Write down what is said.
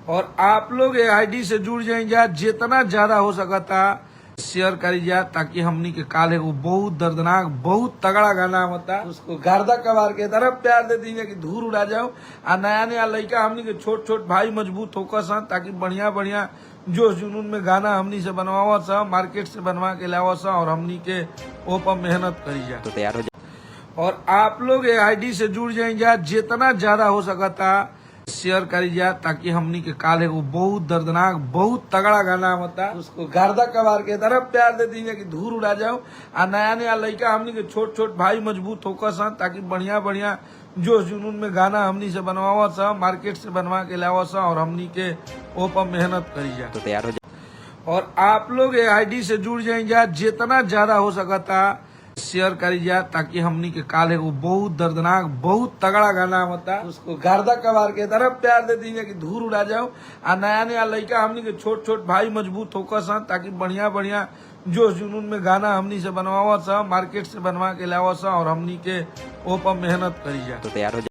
और आप लोग ये आईडी से जुड़ जाएंगे, जितना ज्यादा हो सकता शेयर करी जाए, ताकि हमनी के काले को बहुत दर्दनाक बहुत तगड़ा गाना होता उसको गर्दा कबार के तरफ प्यार दे दीजिए कि धूल उड़ा जाओ। आ नया नया लड़का हमनी के छोट छोट भाई मजबूत होकर सन, ताकि बढ़िया बढ़िया जोश जुनून में गाना हमनी से बनवावा सा, मार्केट से बनवा के लावा सा, और हमनी के ऊपर मेहनत करी जाए। तो तैयार हो जाए। और आप लोग ये आईडी से जुड़ जाएंगे, जितना ज्यादा हो सकता शेयर करी जाए, ताकि हमनी के काले को बहुत दर्दनाक बहुत तगड़ा गाना होता उसको गर्दा कबार के तरफ प्यार दे दीजिए कि धूल उड़ा जाओ। आ नया नया लड़का हमनी के छोट छोट भाई मजबूत होकर सन, ताकि बढ़िया बढ़िया जोश जुनून में गाना हमनी से बनवावा सा, मार्केट से बनवा के लावा सा, और हमनी के ऊपर मेहनत करी जाए। तो तैयार हो जाए। और आप लोग ये आईडी से जुड़ जाएंगे, जितना ज्यादा हो सकता शेयर करी जाए, ताकि हमनी के काले को बहुत दर्दनाक बहुत तगड़ा गाना होता उसको गर्दा कबार के तरफ प्यार दे दीजिए कि धूल उड़ा जाओ। आ नया नया लड़का हमनी के छोट छोट भाई मजबूत होकर सन, ताकि बढ़िया बढ़िया जोश जुनून में गाना हमनी से बनवावा सा, मार्केट से बनवा के लावा सा, और हमनी के ऊपर मेहनत करी जाए। तो तैयार हो जाए।